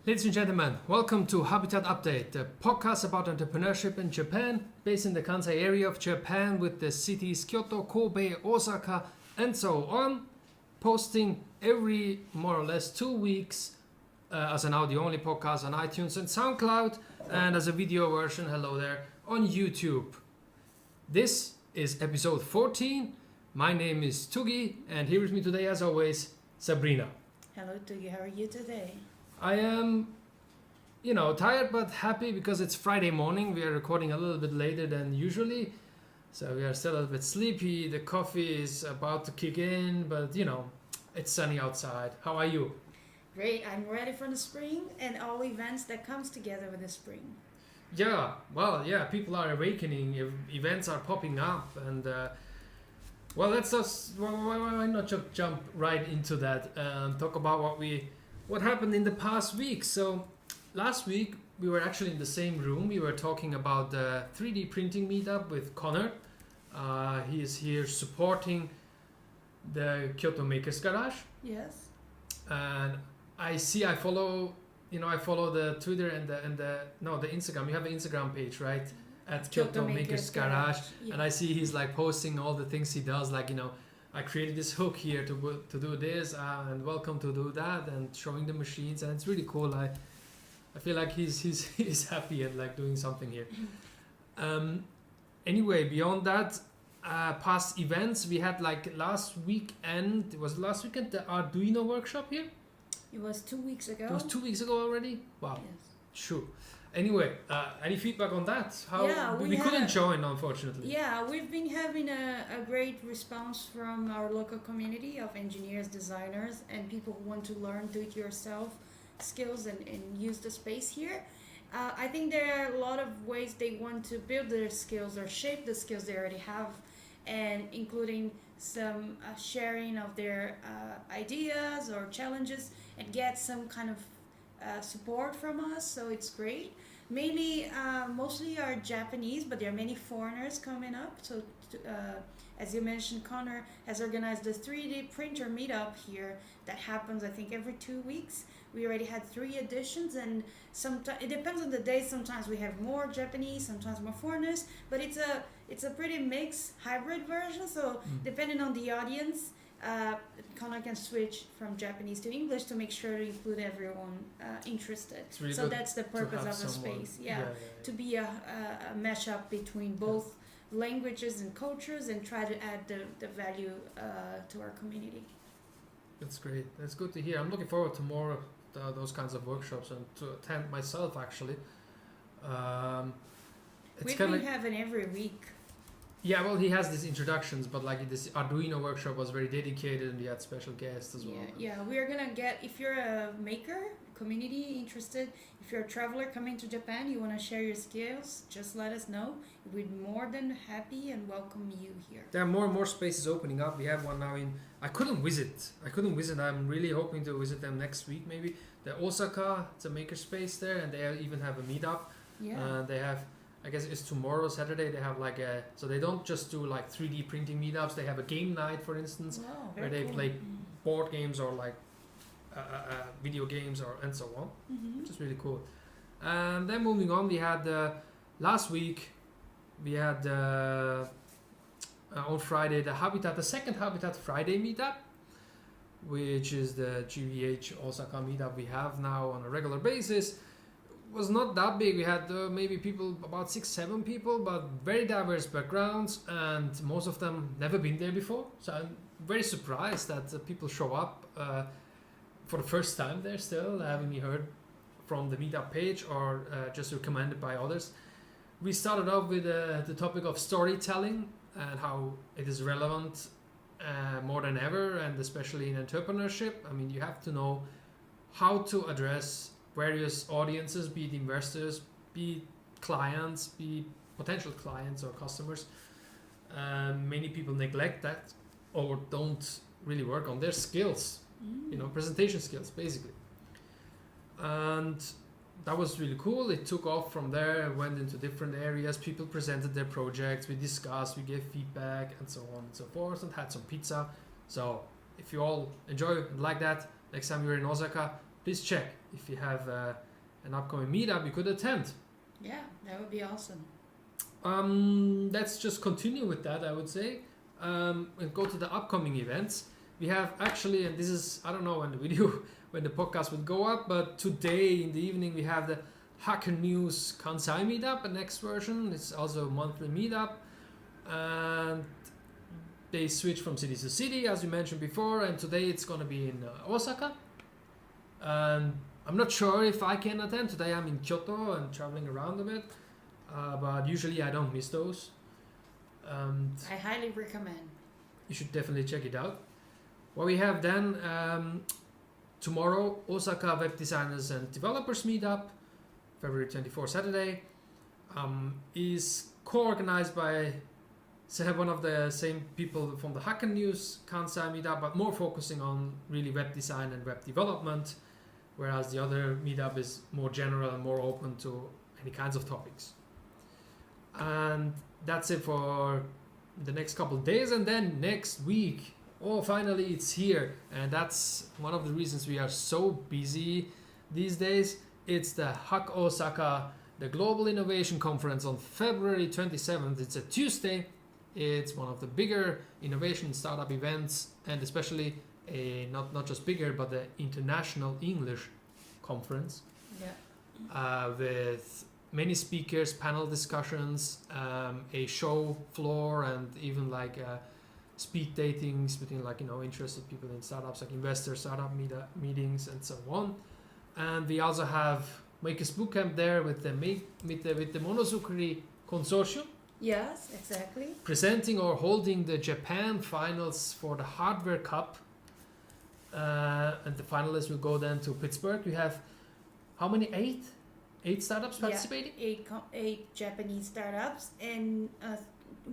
Ladies and gentlemen, welcome to Habitat Update, the podcast about entrepreneurship in Japan, based in the Kansai area of Japan with the cities Kyoto, Kobe, Osaka, and so on. Posting every more or less 2 weeks as an audio-only podcast on iTunes and SoundCloud, and as a video version, hello there, on YouTube. This is episode 14. My name is Tugi, and here with me today, as always, Sabrina. Hello Tugi, how are you today? I am, tired but happy because it's Friday morning. We are recording a little bit later than usually. So we are still a little bit sleepy. The coffee is about to kick in, but it's sunny outside. How are you? Great, I'm ready for the spring and all events that comes together with the spring. Yeah, people are awakening. Events are popping up, and let's just why not just jump right into that and talk about what happened in the past week. So last week we were actually in the same room. We were talking about the 3D printing meetup with Connor. He is here supporting the Kyoto Makers Garage. Yes. And I follow the Twitter and the Instagram. You have an Instagram page, right? At Kyoto Makers Garage. Yeah. And I see he's like posting all the things he does, like, I created this hook here to do this and welcome to do that, and showing the machines, and it's really cool. I feel like he's happy and like doing something here. Anyway, beyond that, past events we had, like last weekend. It was last weekend, the Arduino workshop here. It was 2 weeks ago. It was 2 weeks ago already. Wow. Yes. Sure. Anyway, any feedback on that? We couldn't join, unfortunately. Yeah, we've been having a great response from our local community of engineers, designers, and people who want to learn do-it-yourself skills and use the space here. I think there are a lot of ways they want to build their skills or shape the skills they already have, and including some sharing of their ideas or challenges, and get some kind of support from us, so it's great. Mostly are Japanese, but there are many foreigners coming up. So as you mentioned, Connor has organized the 3D printer meetup here that happens, I think, every 2 weeks. We already had 3 editions, and sometimes it depends on the day. Sometimes we have more Japanese, sometimes more foreigners, but it's a pretty mixed hybrid version. So depending on the audience, Connor can switch from Japanese to English to make sure to include everyone interested. Really, so that's the purpose of the space. To be a mashup between both languages and cultures, and try to add the value to our community. That's great. That's good to hear. I'm looking forward to more of those kinds of workshops, and to attend myself, actually. We've been having every week. Yeah, well, he has these introductions, but like this Arduino workshop was very dedicated, and he had special guests as well. Yeah, we are gonna get, if you're a maker, community interested, if you're a traveler coming to Japan, you want to share your skills, just let us know. We'd be more than happy and welcome you here. There are more and more spaces opening up. We have one now I couldn't visit. I'm really hoping to visit them next week, maybe. The Osaka, it's a maker space there, and they even have a meetup. Yeah. They have, I guess it's tomorrow, Saturday, they have so they don't just do like 3D printing meetups, they have a game night, for instance, where they play board games or like video games and so on, which is really cool. And then moving on, we had last week, we had on Friday the second Habitat Friday meetup, which is the GVH Osaka meetup we have now on a regular basis. Was not that big. We had maybe people, about 6-7 people, but very diverse backgrounds, and most of them never been there before. So I'm very surprised that people show up for the first time there still, having heard from the meetup page or just recommended by others. We started off with the topic of storytelling and how it is relevant more than ever, and especially in entrepreneurship. I mean, you have to know how to address various audiences, be it investors, be it clients, be potential clients or customers. Many people neglect that or don't really work on their skills, presentation skills, basically. And that was really cool. It took off from there, went into different areas. People presented their projects, we discussed, we gave feedback, and so on and so forth, and had some pizza. So if you all enjoy and like that, next time you're in Osaka, please check if you have an upcoming meetup you could attend. Yeah, that would be awesome. Let's just continue with that, I would say, and go to the upcoming events. We have actually, and this is, I don't know when the video, when the podcast will go up, but today in the evening we have the Hacker News Kansai meetup, the next version. It's also a monthly meetup, and they switch from city to city, as you mentioned before, and today it's going to be in Osaka. And I'm not sure if I can attend. Today I'm in Kyoto and traveling around a bit, but usually I don't miss those. I highly recommend. You should definitely check it out. What we have then, tomorrow, Osaka Web Designers and Developers Meetup, February 24, Saturday, is co-organized by one of the same people from the Hacker News Kansai meetup, but more focusing on really web design and web development, whereas the other meetup is more general and more open to any kinds of topics. And that's it for the next couple of days, and then next week, finally it's here, and that's one of the reasons we are so busy these days. It's the Hack Osaka, the Global Innovation Conference on February 27th. It's a Tuesday. It's one of the bigger innovation startup events, and especially not just bigger, but the international English conference. Yeah. With many speakers, panel discussions, a show floor, and even like speed datings between interested people in startups, like investor startup meetings and so on. And we also have Makers Bootcamp there with the Monozukuri Consortium. Yes, exactly. Presenting or holding the Japan finals for the Hardware Cup. And the finalists will go then to Pittsburgh. We have how many? Eight startups participating? Yeah, eight Japanese startups, and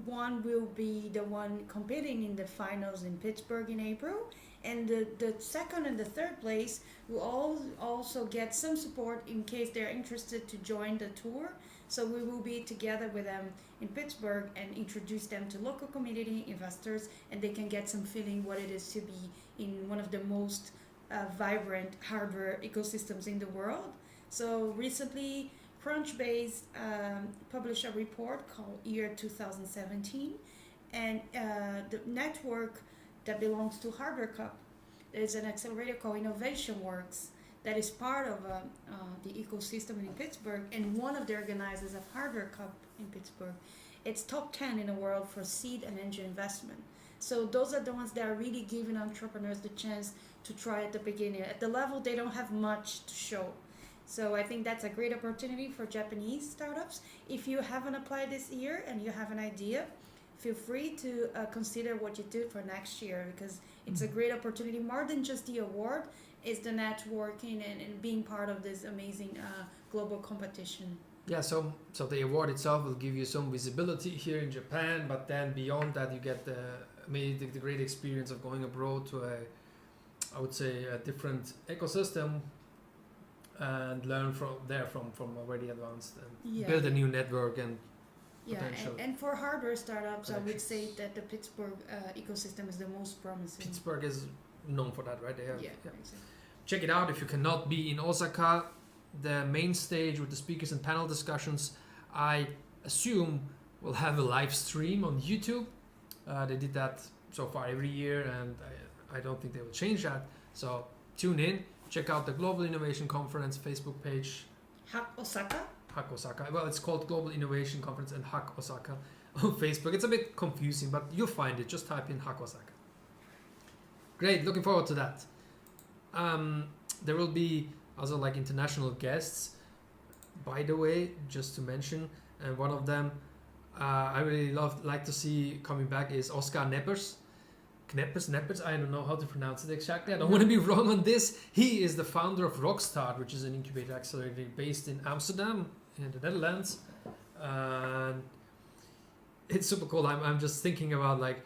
one will be the one competing in the finals in Pittsburgh in April. And the second and the third place will also get some support in case they're interested to join the tour. So we will be together with them in Pittsburgh and introduce them to local community investors, and they can get some feeling what it is to be in one of the most vibrant hardware ecosystems in the world. So recently, Crunchbase published a report called Year 2017, and the network that belongs to Hardware Cup, there's an accelerator called Innovation Works that is part of the ecosystem in Pittsburgh, and one of the organizers of Hardware Cup in Pittsburgh. It's top 10 in the world for seed and angel investment. So those are the ones that are really giving entrepreneurs the chance to try at the beginning. At the level, they don't have much to show. So I think that's a great opportunity for Japanese startups. If you haven't applied this year and you have an idea, feel free to consider what you do for next year, because it's a great opportunity. More than just the award, is the networking and being part of this amazing global competition. Yeah, so the award itself will give you some visibility here in Japan, but then beyond that you get the great experience of going abroad to a different ecosystem and learn from already advanced and build a new network and potential. And for hardware startups, I would say that the Pittsburgh ecosystem is the most promising. Pittsburgh is known for that, right? They have, exactly. Check it out if you cannot be in Osaka. The main stage with the speakers and panel discussions, I assume, will have a live stream on YouTube. They did that so far every year, and I don't think they will change that. So tune in, check out the Global Innovation Conference Facebook page. Hack Osaka? Hack Osaka. Well, it's called Global Innovation Conference and Hack Osaka on Facebook. It's a bit confusing, but you'll find it. Just type in Hack Osaka. Great, looking forward to that. There will be also like international guests, by the way, just to mention, and one of them I really like to see coming back is Oscar Neppers, I don't know how to pronounce it exactly. I don't want to be wrong on this. He is the founder of Rockstart, which is an incubator accelerator based in Amsterdam in the Netherlands. And it's super cool. I'm just thinking about like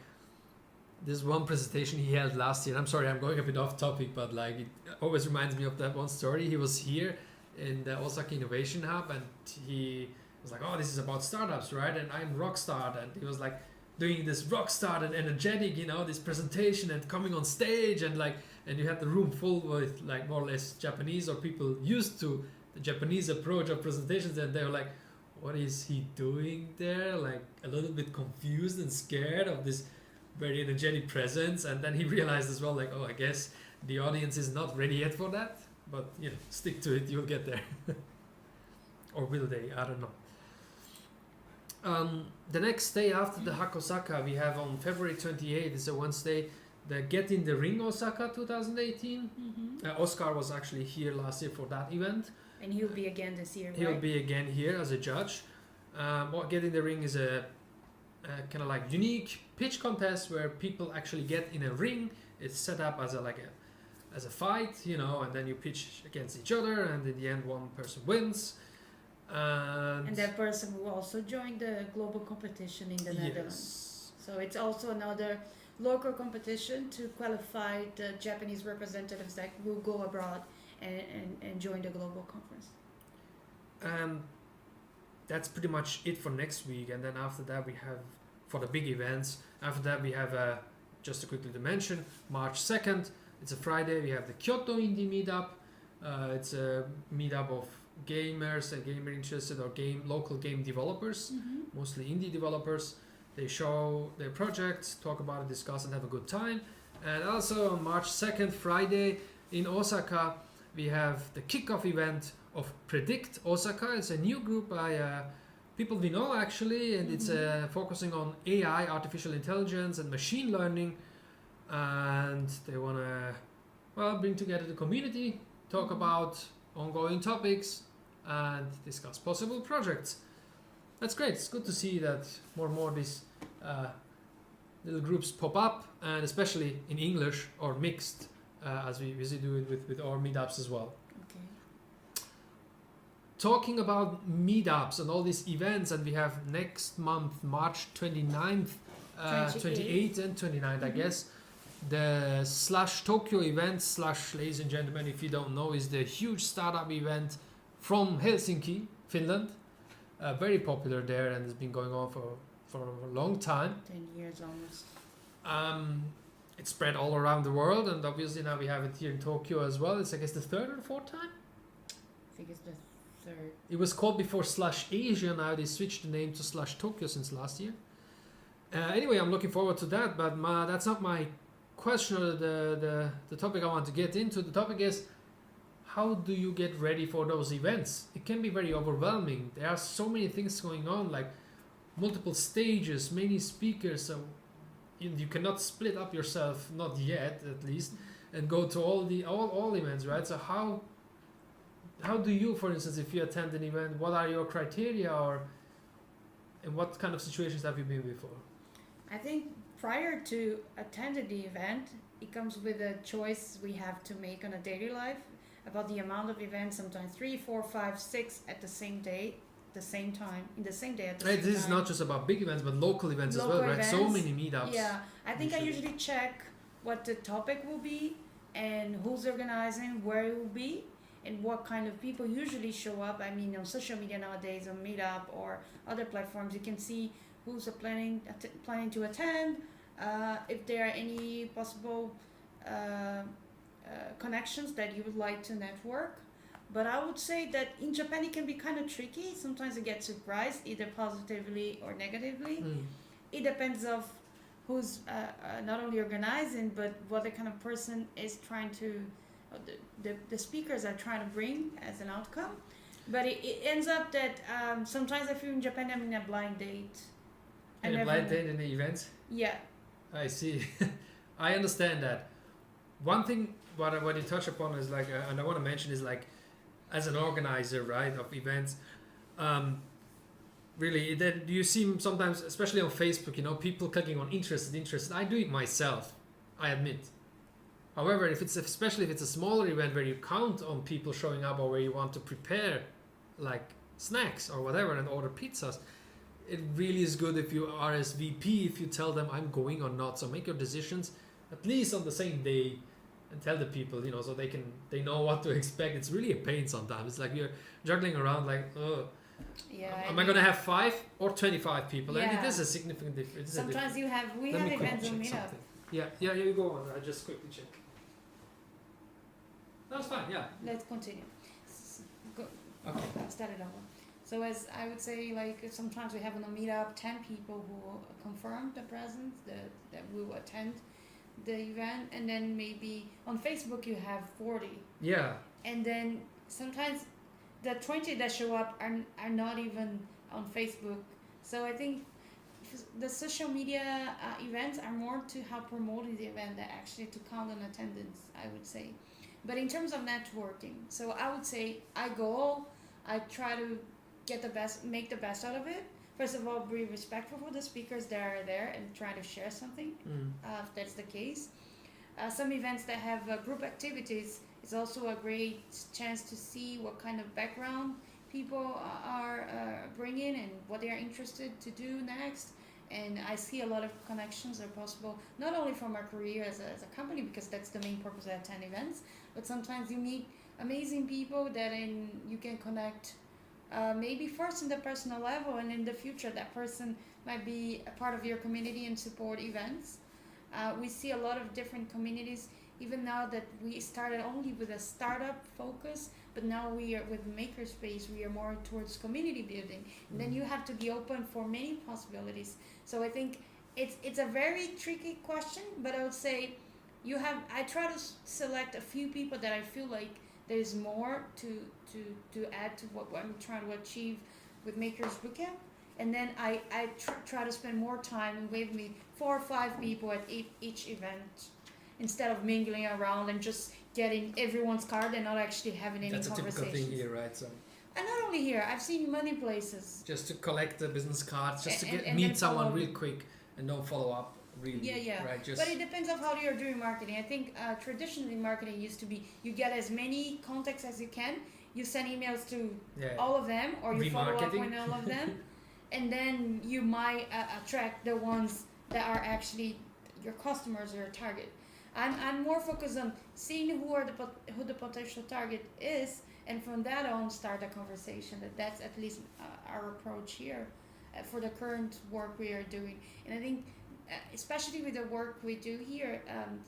this one presentation he held last year. I'm sorry, I'm going a bit off topic, but like it always reminds me of that one story. He was here in the Osaka Innovation Hub, and he was like, "Oh, this is about startups, right? And I'm Rockstart," and he was like doing this Rockstart and energetic, this presentation and coming on stage and like and you had the room full with like more or less Japanese or people used to the Japanese approach of presentations, and they were like, what is he doing there? Like a little bit confused and scared of this very energetic presence. And then he realized as well, like, oh, I guess the audience is not ready yet for that, but you know, stick to it, you'll get there. Or will they? I don't know. The next day after the Hack Osaka, we have on February 28th, it's a Wednesday, the Get in the Ring Osaka 2018. Oscar was actually here last year for that event. And he'll be again this year, right? He'll be again here as a judge. What Get in the Ring is a kind of like unique pitch contest where people actually get in a ring. It's set up as a fight, you know, and then you pitch against each other, and in the end one person wins. And that person will also join the global competition in the Netherlands. So it's also another local competition to qualify the Japanese representatives that will go abroad and join the global conference. That's pretty much it for next week, and then after that we have, for the big events, after that we have just to quickly to mention, March 2nd, it's a Friday, we have the Kyoto Indie Meetup. It's a meetup of gamers and gamer interested or local game developers, mostly indie developers. They show their projects, talk about it, discuss, and have a good time. And also on March 2nd, Friday, in Osaka, we have the kickoff event of Predict Osaka. It's a new group by people we know actually, and it's focusing on AI, artificial intelligence, and machine learning. And they want to, bring together the community, talk about ongoing topics, and discuss possible projects. That's great. It's good to see that more and more these little groups pop up, and especially in English or mixed, as we usually do it with our meetups as well. Okay. Talking about meetups and all these events, and we have next month, March 29th, 28th and 29th, I guess. The /Tokyo event / ladies and gentlemen, if you don't know, is the huge startup event from Helsinki, Finland. Very popular there, and it's been going on for a long time. 10 years almost. It's spread all around the world, and obviously now we have it here in Tokyo as well. It's, I guess, the third or fourth time? I think it's the third. It was called before /Asia, now they switched the name to /Tokyo since last year. Anyway, I'm looking forward to that, but that's not my question or the topic I want to get into. The topic is, how do you get ready for those events? It can be very overwhelming. There are so many things going on, like multiple stages, many speakers, so you cannot split up yourself, not yet at least, and go to all events, right? So how do you, for instance, if you attend an event, what are your criteria, or in what kind of situations have you been before? I think prior to attending the event, it comes with a choice we have to make on a daily life about the amount of events, sometimes 3, 4, 5, 6 at the same day, the same time, in the same day at the same time. This is not just about big events, but local events as well, right? So many meetups. Yeah, I think I usually check what the topic will be and who's organizing, where it will be, and what kind of people usually show up. I mean, on social media nowadays, on Meetup or other platforms, you can see who's planning to attend, if there are any possible connections that you would like to network. But I would say that in Japan it can be kind of tricky. Sometimes you get surprised, either positively or negatively. It depends of who's not only organizing, but what the kind of person is trying to, the speakers are trying to bring as an outcome. But it ends up that sometimes I feel in Japan I'm in a blind date. In a blind date in the events? Yeah. I see. I understand that. One thing what you touch upon is like, and I want to mention is like, as an organizer, right, of events, really, then you see sometimes, especially on Facebook, you know, people clicking on interested. I do it myself, I admit. However, especially if it's a smaller event where you count on people showing up, or where you want to prepare like snacks or whatever and order pizzas, it really is good if you RSVP, if you tell them I'm going or not. So make your decisions at least on the same day and tell the people, you know, so they know what to expect. It's really a pain sometimes. It's like you're juggling around like, oh, yeah, am I going to have 5 or 25 people? Yeah. And it is a significant difference. Sometimes we have events on Meetup. Yeah, you go on. I just quickly check. that's fine. Yeah. Let's continue. Go. Okay. I started over. So as I would say, like sometimes we have on a meetup 10 people who confirm the presence that will attend the event, and then maybe on Facebook you have 40. Yeah. And then sometimes the 20 that show up are not even on Facebook. So I think the social media events are more to help promoting the event than actually to count on attendance, I would say. But in terms of networking, so I would say I try to make the best out of it. First of all, be respectful for the speakers that are there and try to share something, if that's the case. Some events that have group activities is also a great chance to see what kind of background people are bringing and what they are interested to do next. And I see a lot of connections are possible, not only from our career as a company, because that's the main purpose of 10 events, but sometimes you meet amazing people that you can connect maybe first in the personal level, and in the future that person might be a part of your community and support events. We see a lot of different communities, even now that we started only with a startup focus, but now we are with Makerspace, we are more towards community building. And then you have to be open for many possibilities. So I think it's a very tricky question, but I would say I try to select a few people that I feel like there's more to add to what I'm trying to achieve with Makers Bootcamp. And then I try to spend more time with me 4 or 5 people at each event, instead of mingling around and just getting everyone's card and not actually having any conversations. That's a typical thing here, right? So. And not only here, I've seen many places. Just to collect the business cards, just to meet someone real quick and don't follow up really. Yeah. Right? But it depends on how you're doing marketing. I think traditionally marketing used to be you get as many contacts as you can, you send emails to all of them, or you follow up with all of them, and then you might attract the ones that are actually your customers or your target. I'm more focused on seeing who the potential target is, and from that on start a conversation. That's at least our approach here for the current work we are doing. And I think especially with the work we do here,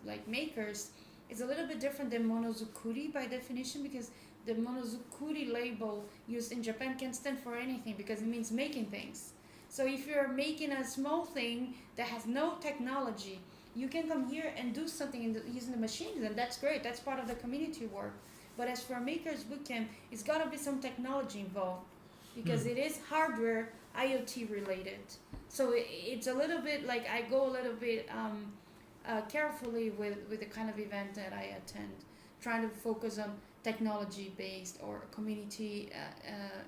like makers, it's a little bit different than Monozukuri by definition, because the Monozukuri label used in Japan can stand for anything because it means making things. So if you're making a small thing that has no technology, you can come here and do something using the machines, and that's great. That's part of the community work. But as for Makers Bootcamp, it's got to be some technology involved, because it is hardware, IoT related. So it's a little bit like I go a little bit carefully with the kind of event that I attend, trying to focus on technology based or community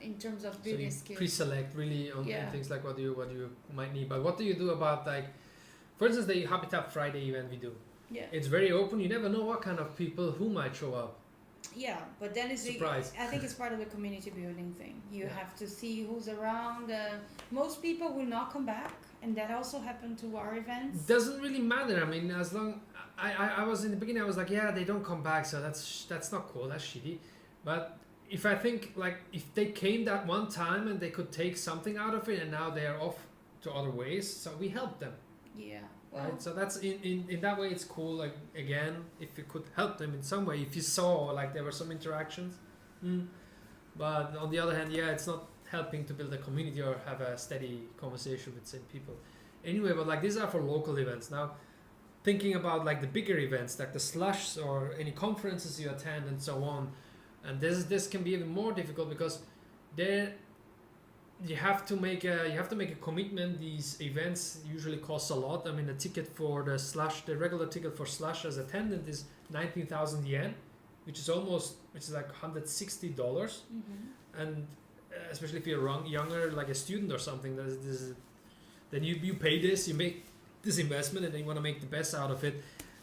in terms of business skills. Pre-select really on things like what you might need. But what do you do about, like, for instance, the Habitat Friday event we do? Yeah, it's very open. You never know what kind of people who might show up. Yeah, but then it's surprise. I think it's part of the community building thing. You have to see who's around. Most people will not come back, and that also happened to our events. Doesn't really matter. I mean, as long I was in the beginning, I was like, yeah, they don't come back, so that's not cool. That's shitty. But if I think, like, if they came that one time and they could take something out of it, and now they are off to other ways, so we help them. Yeah. Well, right, so that's in that way it's cool. Like, again, if you could help them in some way, if you saw like there were some interactions, but on the other hand, it's not helping to build a community or have a steady conversation with same people. Anyway, but like these are for local events. Now, thinking about like the bigger events, like the slush or any conferences you attend and so on, and this can be even more difficult because there. You have to make a commitment. These events usually cost a lot. I mean, the ticket for the regular ticket for slush as attendant is 19,000 yen, which is like $160. And especially if you're younger, like a student or something, then you pay this, you make this investment, and then you want to make the best out of it.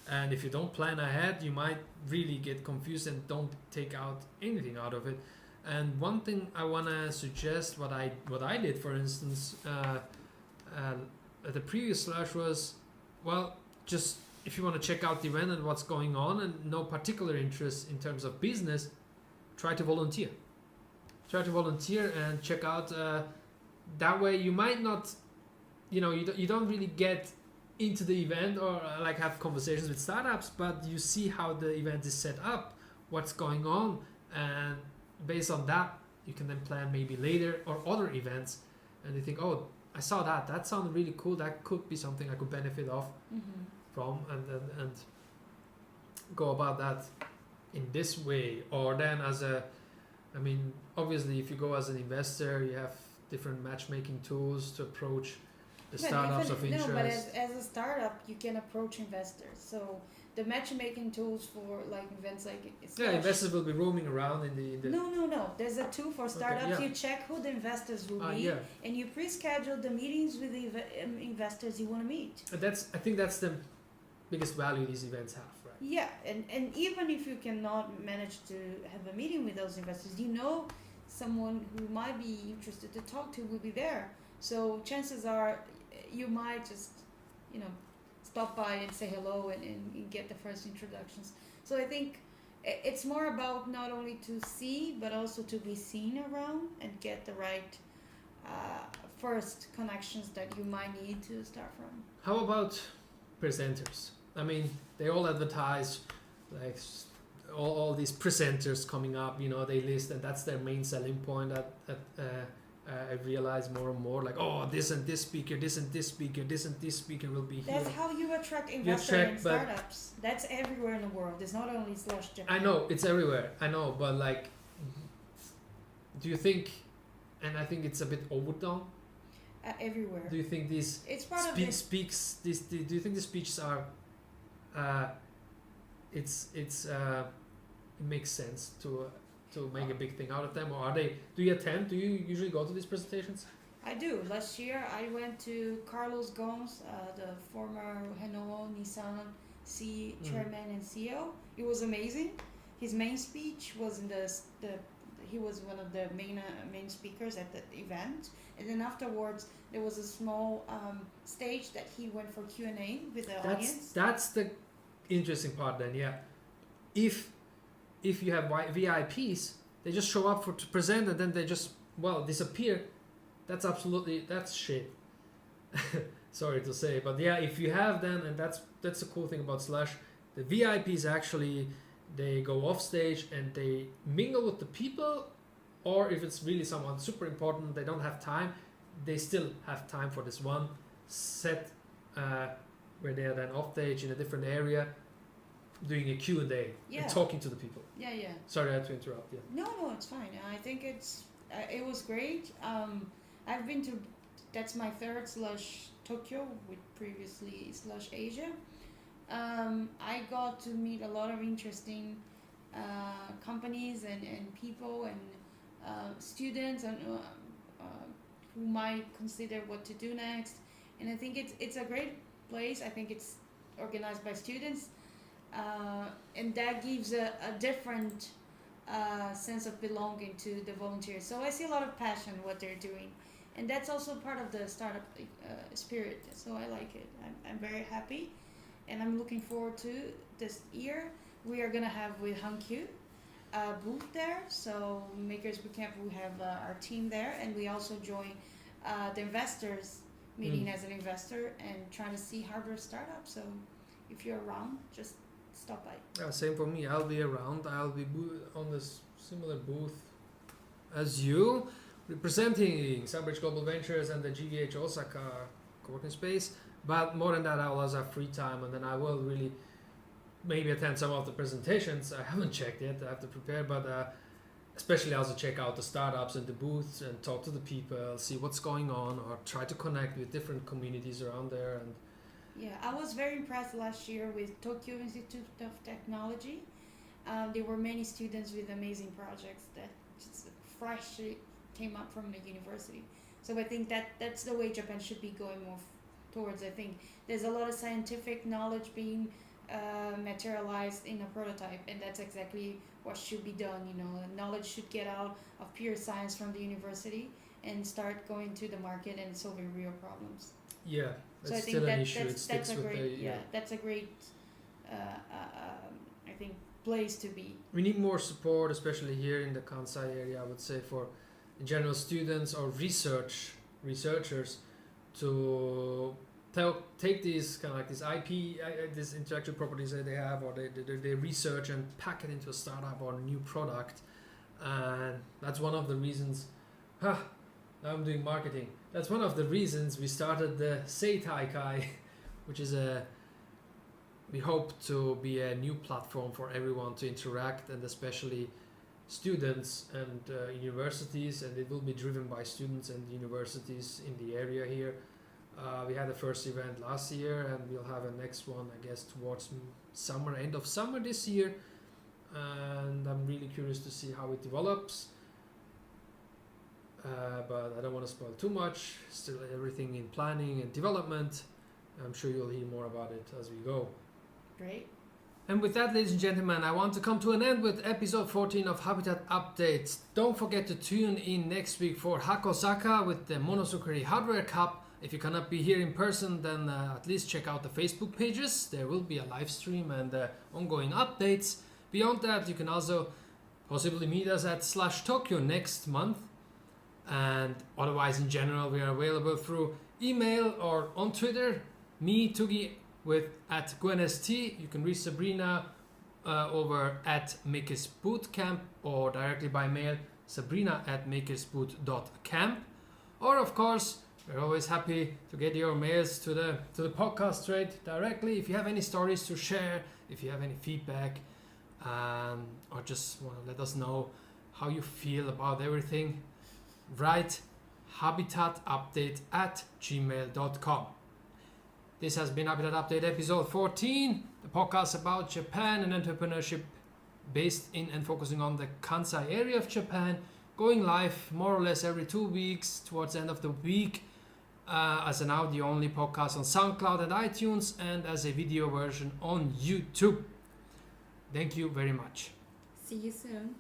And if you don't plan ahead, you might really get confused and don't take out anything out of it. And one thing I wanna suggest, what I did, for instance, at the previous slush was, well, just if you want to check out the event and what's going on, and no particular interest in terms of business, try to volunteer. Try to volunteer and check out. That way, you might not, you don't really get into the event or like have conversations with startups, but you see how the event is set up, what's going on, and based on that you can then plan maybe later or other events, and they think, oh, I saw that sounded really cool, that could be something I could benefit off from, and go about that in this way. Or then I mean, obviously if you go as an investor, you have different matchmaking tools to approach the startups of interest. No, but as a startup, you can approach investors. So the matchmaking tools for like events like investors will be roaming around in the No. There's a tool for startups. Okay, yeah. You check who the investors will be, and you pre-schedule the meetings with the investors you want to meet. I think that's the biggest value these events have, right? Yeah, and even if you cannot manage to have a meeting with those investors, you know someone who might be interested to talk to will be there. So chances are you might just, stop by and say hello and get the first introductions. So I think it's more about not only to see, but also to be seen around and get the right first connections that you might need to start from. How about presenters? I mean, they all advertise like all these presenters coming up, they list, and that's their main selling point I realize more and more, like, oh, this and this speaker, this and this speaker, this and this speaker will be here. That's how you attract investors in startups. That's everywhere in the world. It's not only Japan. I know, it's everywhere. I know, but like, do you think, and I think it's a bit overdone? Everywhere. Do you think these it's part of do you think the speeches are, it makes sense to make a big thing out of them, or do you attend? Do you usually go to these presentations? I do. Last year I went to Carlos Gomes, the former Renault Nissan chairman and CEO. It was amazing. His main speech was he was one of the main speakers at the event, and then afterwards there was a small stage that he went for Q&A with the audience. That's the interesting part then, yeah. If you have VIPs, they just show up to present and then they just disappear. That's shit. Sorry to say, but yeah, if you have them, and that's the cool thing about Slush, the VIPs actually, they go off stage and they mingle with the people, or if it's really someone super important, they don't have time, they still have time for this one set where they are then off stage in a different area doing a Q&A and talking to the people. Yeah. Sorry, I had to interrupt you. No, it's fine. I think it was great. I've been to, that's my third Slush Tokyo, with previously Slush Asia. I got to meet a lot of interesting companies and people and students and who might consider what to do next. And I think it's a great place. I think it's organized by students. And that gives a different sense of belonging to the volunteers. So I see a lot of passion in what they're doing, and that's also part of the startup spirit. So I like it. I'm very happy, and I'm looking forward to this year. We are gonna have with Hankyu a booth there. So Makers Bootcamp, we have our team there, and we also join the investors meeting as an investor and trying to see hardware startups. So if you're around, just stop by. Yeah, same for me. I'll be around. I'll be on this similar booth as you, representing Sunbridge Global Ventures and the GVH Osaka co-working space. But more than that, I'll also have free time, and then I will really maybe attend some of the presentations. I haven't checked yet. I have to prepare, but especially also check out the startups and the booths and talk to the people, see what's going on, or try to connect with different communities around there. And yeah, I was very impressed last year with Tokyo Institute of Technology. There were many students with amazing projects that just freshly came up from the university. So I think that's the way Japan should be going more towards. I think there's a lot of scientific knowledge being materialized in a prototype, and that's exactly what should be done. Knowledge should get out of pure science from the university and start going to the market and solving real problems. Yeah, so I think still an issue. That's a great that's a great I think place to be. We need more support, especially here in the Kansai area, I would say, for in general students or researchers to take these kind of like this IP, these intellectual properties that they have, or they research and pack it into a startup or a new product. And that's one of the reasons. Now I'm doing marketing. That's one of the reasons we started the Seitai Kai, which is we hope to be a new platform for everyone to interact, and especially students and universities, and it will be driven by students and universities in the area here. We had the first event last year, and we'll have a next one, I guess, towards summer, end of summer this year. And I'm really curious to see how it develops. But I don't want to spoil too much. Still everything in planning and development. I'm sure you'll hear more about it as we go. Great. And with that, ladies and gentlemen, I want to come to an end with episode 14 of Habitat Updates. Don't forget to tune in next week for Osaka with the Monozukuri Hardware Cup. If you cannot be here in person, then at least check out the Facebook pages. There will be a live stream and ongoing updates. Beyond that, you can also possibly meet us at /Tokyo next month. And otherwise, in general, we are available through email or on Twitter. Me, Tugi, with @GwenST. You can reach Sabrina over @Makers Bootcamp, or directly by mail, sabrina@makersboot.camp. Or of course, we're always happy to get your mails to the podcast straight directly. If you have any stories to share, if you have any feedback, or just want to let us know how you feel about everything, write HabitatUpdate@gmail.com. This has been Habitat Update episode 14, the podcast about Japan and entrepreneurship based in and focusing on the Kansai area of Japan, going live more or less every 2 weeks towards the end of the week, as an audio-only podcast on SoundCloud and iTunes, and as a video version on YouTube. Thank you very much. See you soon.